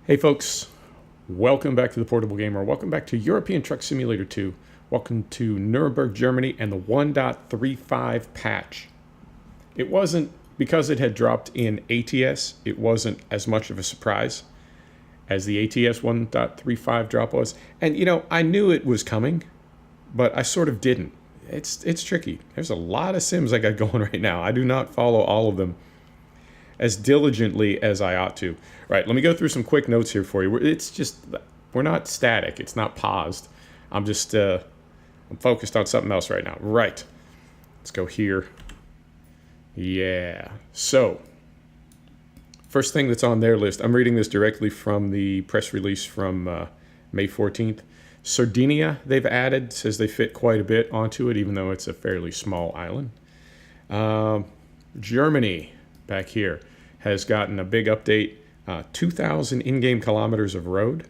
Hey folks, welcome back to the Portable Gamer. Welcome back to European Truck Simulator 2. Welcome to Nuremberg, Germany and the 1.35 patch. It wasn't, because it had dropped in ATS, it wasn't as much of a surprise as the ATS 1.35 drop was. And you know, I knew it was coming, but I sort of didn't. It's tricky. There's a lot of sims I got going right now. I do not follow all of them as diligently as I ought to. Right, let me go through some quick notes here for you. It's just, we're not static. It's not paused. I'm just, I'm focused on something else right now. Right, let's go here. Yeah, so, first thing that's on their list, I'm reading this directly from the press release from May 14th. Sardinia, they've added, says they fit quite a bit onto it, even though it's a fairly small island. Germany, back here, has gotten a big update. 2,000 in-game kilometers of road.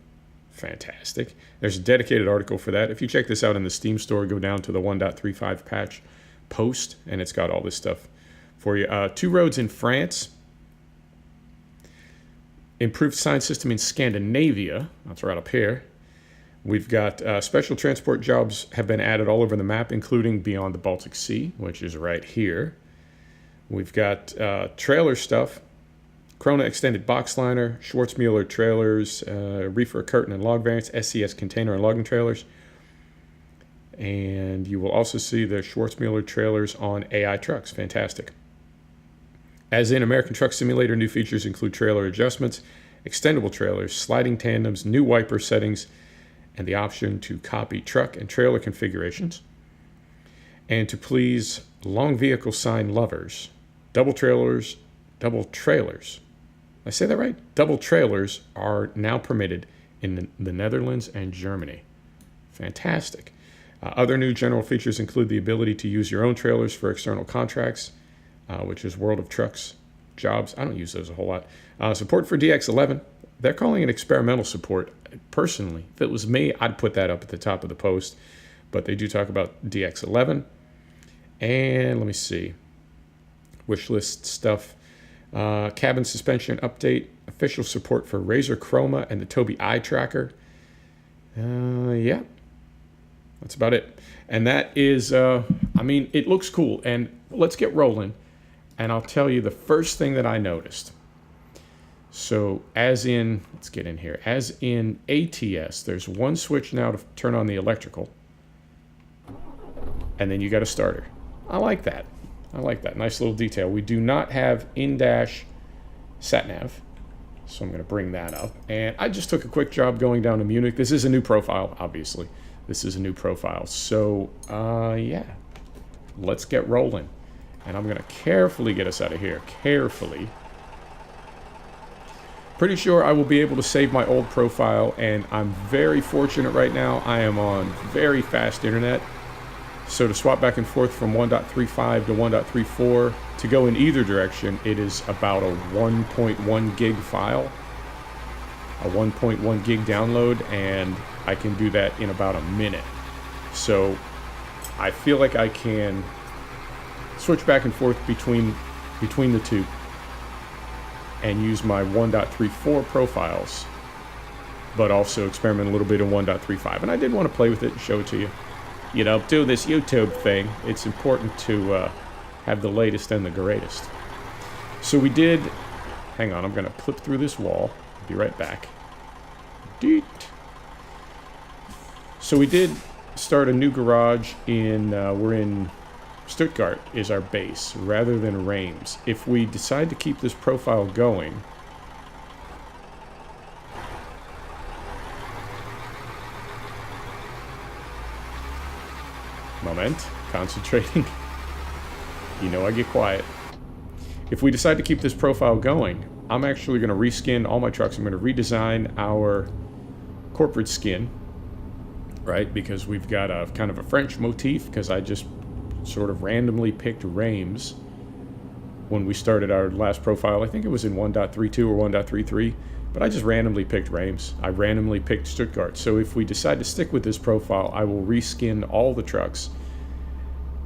Fantastic. There's a dedicated article for that. If you check this out in the Steam store, go down to the 1.35 patch post, and it's got all this stuff for you. 2 roads in France. Improved sign system in Scandinavia. That's right up here. We've got special transport jobs have been added all over the map, including beyond the Baltic Sea, which is right here. We've got trailer stuff. Krona extended box liner, Schwarzmuller trailers, reefer curtain and log variants, SCS container and logging trailers. And you will also see the Schwarzmuller trailers on AI trucks. Fantastic. As in American Truck Simulator, new features include trailer adjustments, extendable trailers, sliding tandems, new wiper settings, and the option to copy truck and trailer configurations. And to please long vehicle sign lovers, double trailers. I say that right? Double trailers are now permitted in the Netherlands and Germany. Fantastic. Other new general features include the ability to use your own trailers for external contracts, which is World of Trucks jobs. I don't use those a whole lot. Support for DX11. They're calling it experimental support. Personally, if it was me, I'd put that up at the top of the post. But they do talk about DX11. And let me see. Wish list stuff. Cabin suspension update, official support for Razor Chroma and the Tobii Eye Tracker. Yeah, that's about it. And that is, I mean, it looks cool. And let's get rolling. And I'll tell you the first thing that I noticed. So as in, let's get in here. As in ATS, there's one switch now to turn on the electrical. And then you got a starter. I like that. I like that. Nice little detail. We do not have in-dash sat-nav, so I'm going to bring that up. And I just took a quick job going down to Munich. This is a new profile, obviously. This is a new profile. So, yeah, let's get rolling. And I'm going to carefully get us out of here. Carefully. Pretty sure I will be able to save my old profile, and I'm very fortunate right now. I am on very fast internet. So to swap back and forth from 1.35 to 1.34, to go in either direction, it is about a 1.1 gig file, a 1.1 gig download, and I can do that in about a minute. So I feel like I can switch back and forth between the two and use my 1.34 profiles, but also experiment a little bit in 1.35. And I did want to play with it and show it to you. You know, do this YouTube thing, it's important to have the latest and the greatest. So we did, hang on, I'm going to clip through this wall. I'll be right back. Deet. So we did start a new garage in, we're in Stuttgart is our base, rather than Reims. If we decide to keep this profile going, moment, concentrating. You know I get quiet. If we decide to keep this profile going, I'm actually going to reskin all my trucks. I'm going to redesign our corporate skin, right? Because we've got a kind of a French motif, because I just sort of randomly picked Reims when we started our last profile. I think it was in 1.32 or 1.33, but I just randomly picked Reims. I randomly picked Stuttgart. So if we decide to stick with this profile, I will reskin all the trucks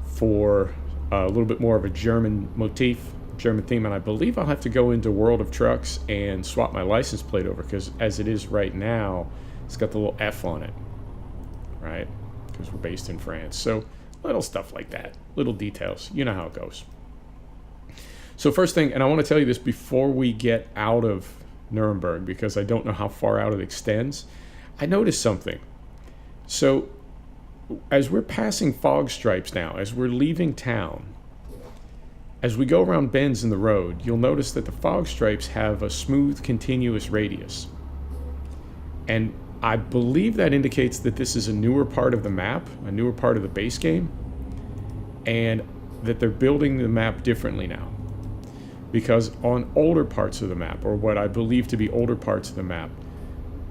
for a little bit more of a German motif, German theme, and I believe I'll have to go into World of Trucks and swap my license plate over, because as it is right now, it's got the little F on it, right? Because we're based in France. So little stuff like that, little details. You know how it goes. So first thing, and I want to tell you this before we get out of Nuremberg, because I don't know how far out it extends. I noticed something. So as we're passing fog stripes now, as we're leaving town, as we go around bends in the road, you'll notice that the fog stripes have a smooth, continuous radius. And I believe that indicates that this is a newer part of the map, a newer part of the base game, and that they're building the map differently now. Because on older parts of the map, or what I believe to be older parts of the map,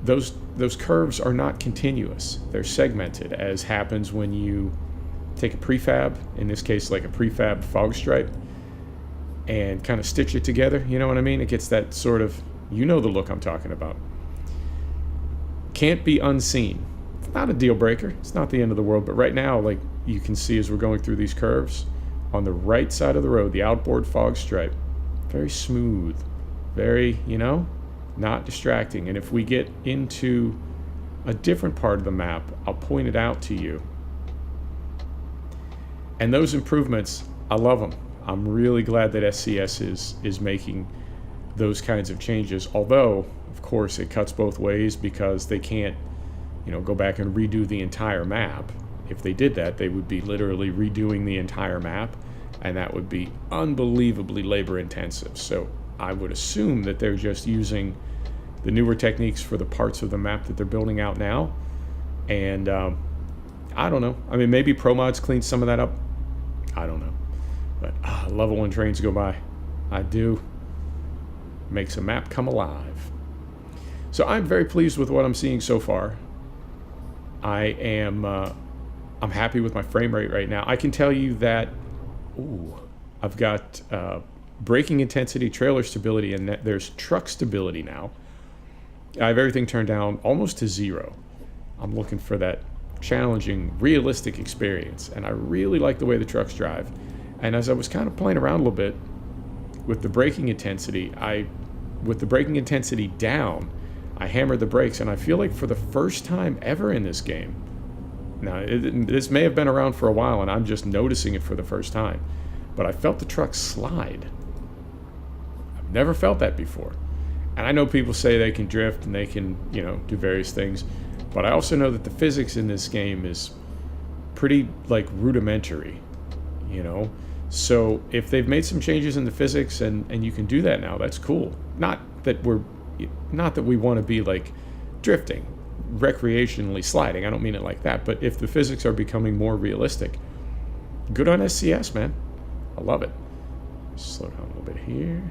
those curves are not continuous. They're segmented, as happens when you take a prefab, in this case like a prefab fog stripe, and kind of stitch it together. You know what I mean? It gets that sort of, you know the look I'm talking about. Can't be unseen. It's not a deal breaker. It's not the end of the world. But right now, like you can see as we're going through these curves, on the right side of the road, the outboard fog stripe, very smooth, very, not distracting. And if we get into a different part of the map, I'll point it out to you. And those improvements, I love them. I'm really glad that SCS is making those kinds of changes. Although, of course, it cuts both ways, because they can't, go back and redo the entire map. If they did that, they would be literally redoing the entire map, and that would be unbelievably labor intensive. So I would assume that they're just using the newer techniques for the parts of the map that they're building out now. And I don't know. I mean, maybe ProMods cleaned some of that up. I don't know. But I love it when trains go by. I do. Makes a map come alive. So I'm very pleased with what I'm seeing so far. I'm happy with my frame rate right now. I can tell you that I've got braking intensity, trailer stability, and there's truck stability now. I have everything turned down almost to 0. I'm looking for that challenging, realistic experience, and I really like the way the trucks drive. And as I was kind of playing around a little bit with the braking intensity, with the braking intensity down, I hammered the brakes, and I feel like for the first time ever in this game, now this may have been around for a while and I'm just noticing it for the first time, but I felt the truck slide. I've never felt that before. And I know people say they can drift and they can, do various things, but I also know that the physics in this game is pretty rudimentary, So if they've made some changes in the physics and you can do that now, that's cool. Not that we want to be drifting, recreationally sliding. I don't mean it like that. But if the physics are becoming more realistic, good on SCS, man. I love it. Slow down a little bit here.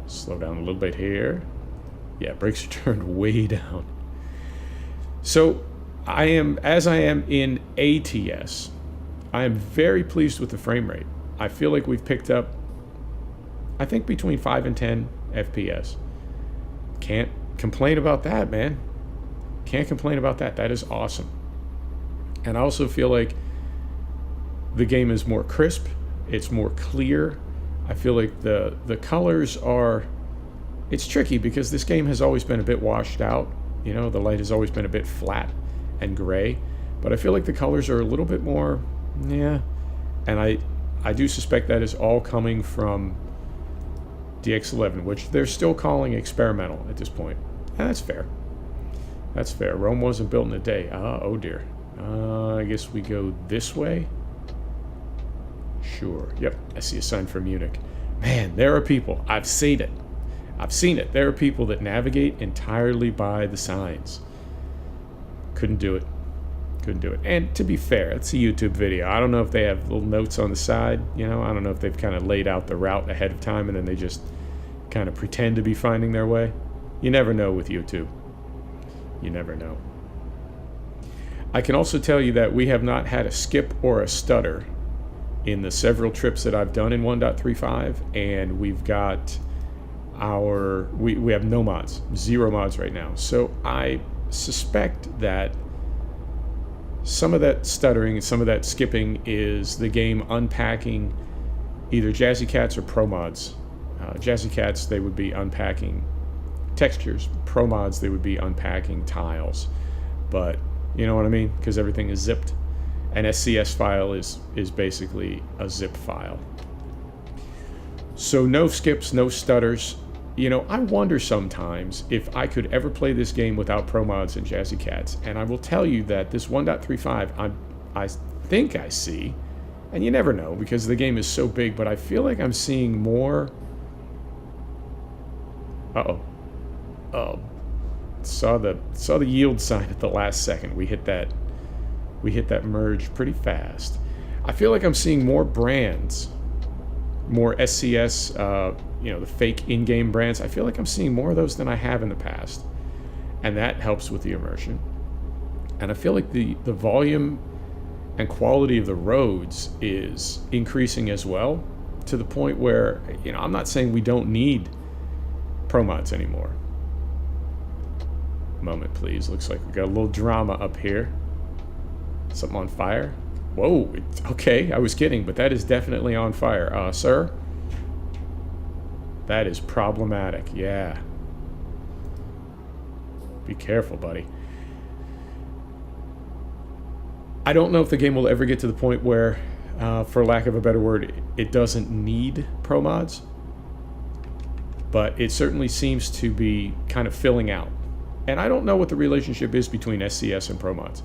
Slow down a little bit here. Yeah, brakes are turned way down. So as I am in ATS, I am very pleased with the frame rate. I feel like we've picked up, I think, between 5 and 10 FPS. Can't complain about that, man. Can't complain about that. That is awesome. And I also feel like the game is more crisp. It's more clear. I feel like the colors are... It's tricky because this game has always been a bit washed out. The light has always been a bit flat and gray. But I feel like the colors are a little bit more... Yeah. And I do suspect that is all coming from DX11, which they're still calling experimental at this point. And that's fair. That's fair. Rome wasn't built in a day. Oh dear. I guess we go this way? Sure. Yep, I see a sign for Munich. Man, there are people. I've seen it. There are people that navigate entirely by the signs. Couldn't do it. And to be fair, it's a YouTube video. I don't know if they have little notes on the side. I don't know if they've kind of laid out the route ahead of time and then they just kind of pretend to be finding their way. You never know with YouTube. You never know. I can also tell you that we have not had a skip or a stutter in the several trips that I've done in 1.35, and we've got we have no mods, 0 mods right now. So I suspect that some of that stuttering and some of that skipping is the game unpacking either Jazzy Cats or Pro Mods Jazzy Cats, they would be unpacking textures. Pro Mods, they would be unpacking tiles. But you know what I mean? Because everything is zipped. An SCS file is basically a zip file. So no skips, no stutters. You know, I wonder sometimes if I could ever play this game without Pro Mods and Jazzy Cats. And I will tell you that this 1.35, I think I see, and you never know because the game is so big, but I feel like I'm seeing more. Oh, saw the yield sign at the last second. We hit that merge pretty fast. I feel like I'm seeing more brands, more SCS, the fake in-game brands. I feel like I'm seeing more of those than I have in the past, and that helps with the immersion. And I feel like the volume and quality of the roads is increasing as well, to the point where, I'm not saying we don't need Pro Mods anymore. Moment, please. Looks like we got a little drama up here. Something on fire? Whoa, okay, I was kidding, but that is definitely on fire. Sir? That is problematic, yeah. Be careful, buddy. I don't know if the game will ever get to the point where, for lack of a better word, it doesn't need Pro Mods. But it certainly seems to be kind of filling out. And I don't know what the relationship is between SCS and Pro Mods.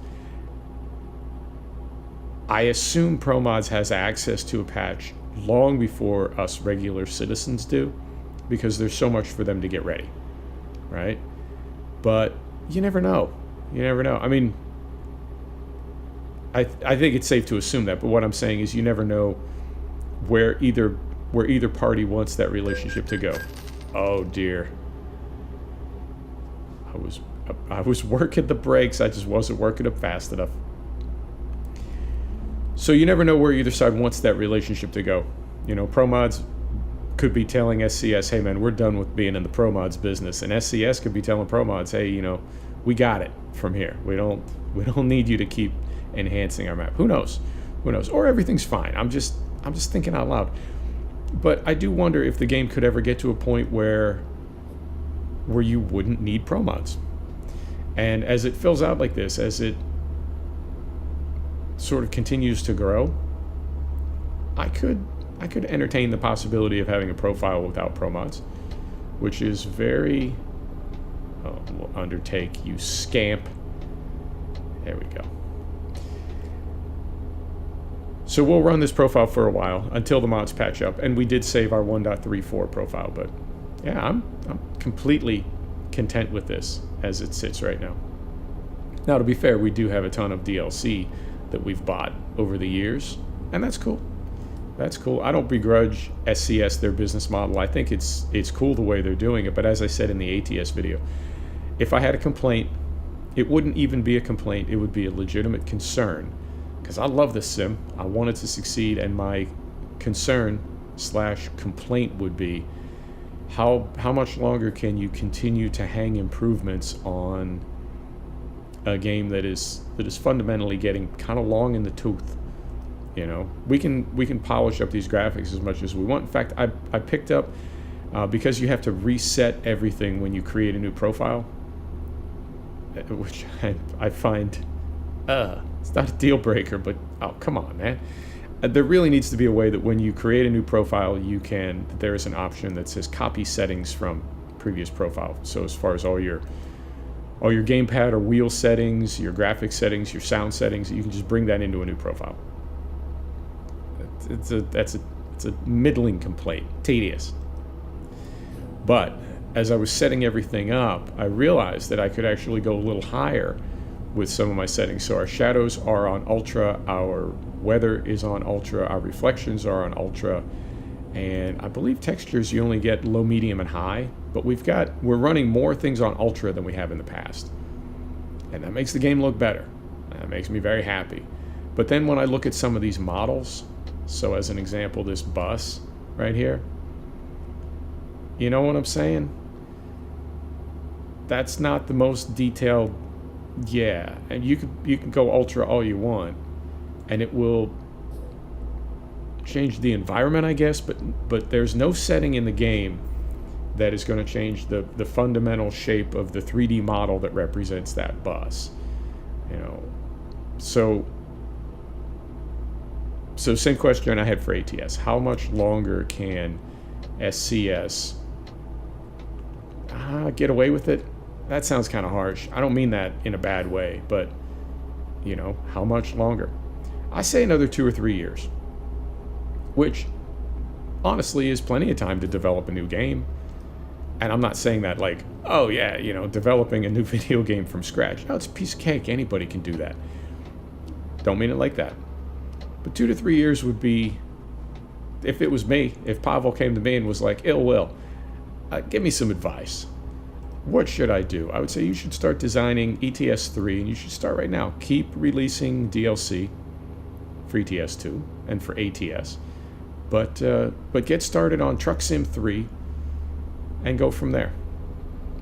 I assume Pro Mods has access to a patch long before us regular citizens do, because there's so much for them to get ready, right? But you never know. You never know. I mean, I think it's safe to assume that, but what I'm saying is you never know where either party wants that relationship to go. Oh dear. I was working the brakes, I just wasn't working them fast enough. So you never know where either side wants that relationship to go. Pro Mods could be telling SCS, hey man, we're done with being in the Pro Mods business. And SCS could be telling Pro Mods, hey, we got it from here. We don't need you to keep enhancing our map. Who knows? Or everything's fine. I'm just thinking out loud. But I do wonder if the game could ever get to a point where you wouldn't need Pro Mods. And as it fills out like this, as it sort of continues to grow, I could entertain the possibility of having a profile without Pro Mods, which is very... Oh, we'll undertake, you scamp. There we go. So we'll run this profile for a while until the mods patch up, and we did save our 1.34 profile, but yeah, I'm completely content with this as it sits right now. Now, to be fair, we do have a ton of DLC that we've bought over the years, and that's cool. That's cool. I don't begrudge SCS their business model. I think it's cool the way they're doing it, but as I said in the ATS video, if I had a complaint, it wouldn't even be a complaint, it would be a legitimate concern. Because I love this sim, I want it to succeed, and my concern / complaint would be how much longer can you continue to hang improvements on a game that is fundamentally getting kind of long in the tooth. We can polish up these graphics as much as we want. In fact, I picked up because you have to reset everything when you create a new profile, which I find it's not a deal breaker, but oh, come on, man. There really needs to be a way that when you create a new profile, there is an option that says copy settings from previous profile. So as far as all your gamepad or wheel settings, your graphics settings, your sound settings, you can just bring that into a new profile. It's a middling complaint, tedious. But as I was setting everything up, I realized that I could actually go a little higher with some of my settings. So our shadows are on ultra, our weather is on ultra, our reflections are on ultra, and I believe textures you only get low, medium, and high, but we're running more things on ultra than we have in the past. And that makes the game look better. That makes me very happy. But then when I look at some of these models, so as an example, this bus right here, you know what I'm saying? That's not the most detailed. Yeah, and you can go ultra all you want, and it will change the environment, I guess, but there's no setting in the game that is going to change the fundamental shape of the 3D model that represents that bus. You know, so same question I had for ATS. How much longer can SCS get away with it? That sounds kind of harsh. I don't mean that in a bad way, but, you know, how much longer? I say another 2 or 3 years, which honestly is plenty of time to develop a new game. And I'm not saying that like, oh yeah, you know, developing a new video game from scratch. No, it's a piece of cake. Anybody can do that. Don't mean it like that. But 2 to 3 years would be, if it was me, if Pavel came to me and was like, ill will, give me some advice. What should I do? I would say you should start designing ETS3, and you should start right now. Keep releasing DLC for ETS2 and for ATS. But get started on Truck Sim 3 and go from there.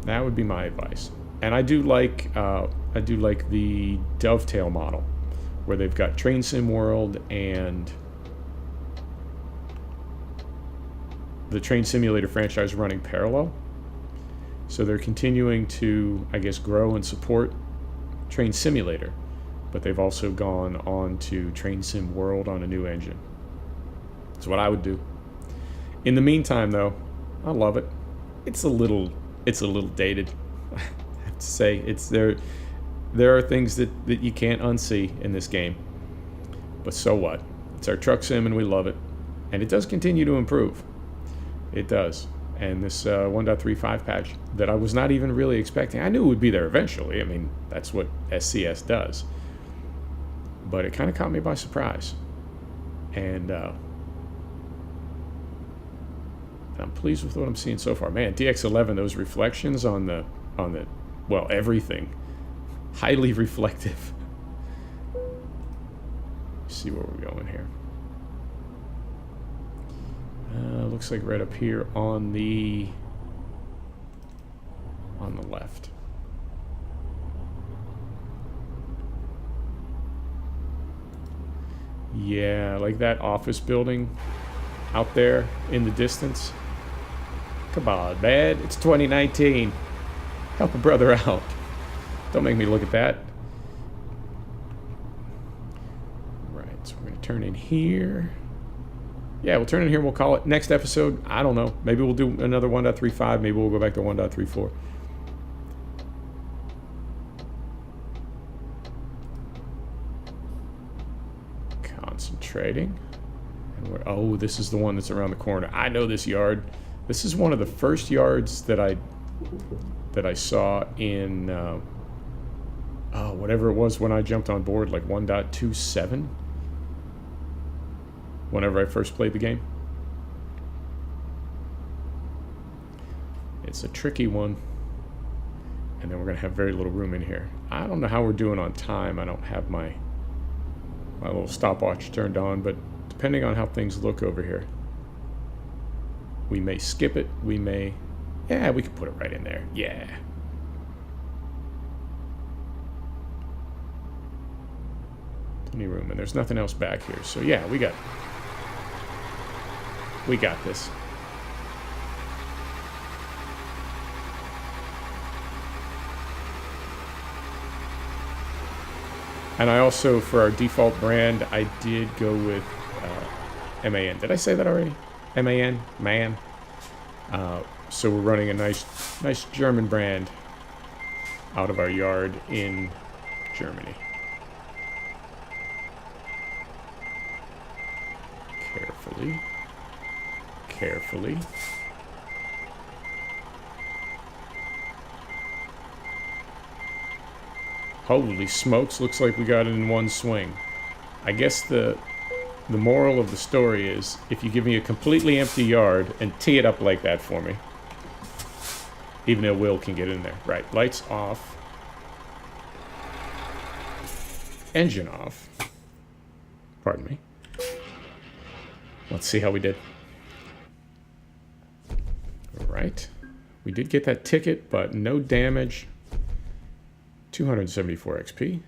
That would be my advice. And I do like the dovetail model, where they've got Train Sim World and the Train Simulator franchise running parallel. So they're continuing to, I guess, grow and support Train Simulator, but they've also gone on to Train Sim World on a new engine. That's what I would do. In the meantime, though, I love it. It's a little dated. I have to say, it's there. There are things that you can't unsee in this game, but so what? It's our truck sim, and we love it, and it does continue to improve. It does. And this 1.35 patch that I was not even really expecting. I knew it would be there eventually. I mean, that's what SCS does. But it kind of caught me by surprise. And I'm pleased with what I'm seeing so far. Man, DX11, those reflections on the well, everything. Highly reflective. Let's see where we're going here. Looks like right up here on the left. Yeah, like that office building out there in the distance. Come on, man. It's 2019. Help a brother out. Don't make me look at that. Right, so we're going to turn in here. Yeah, we'll turn in here and we'll call it next episode. I don't know. Maybe we'll do another 1.35. Maybe we'll go back to 1.34. Concentrating. And oh, this is the one that's around the corner. I know this yard. This is one of the first yards that I saw in whatever it was when I jumped on board, like 1.27. Whenever I first played the game. It's a tricky one. And then we're going to have very little room in here. I don't know how we're doing on time. I don't have my little stopwatch turned on, but depending on how things look over here, we may skip it. We may... Yeah, we can put it right in there. Yeah. Plenty of room, and there's nothing else back here. So yeah, we got this. And I also, for our default brand, I did go with MAN. Did I say that already? MAN? Man. So we're running a nice German brand out of our yard in Germany. Carefully. Holy smokes, looks like we got it in one swing. I guess the moral of the story is, if you give me a completely empty yard and tee it up like that for me, even though Will can get in there. Right, lights off. Engine off. Pardon me. Let's see how we did. All right. We did get that ticket, but no damage. 274 XP.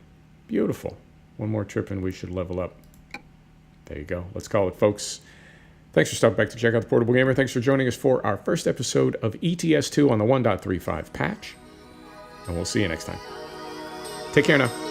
Beautiful. One more trip and we should level up. There you go. Let's call it, folks. Thanks for stopping back to check out the Portable Gamer. Thanks for joining us for our first episode of ETS2 on the 1.35 patch. And we'll see you next time. Take care now.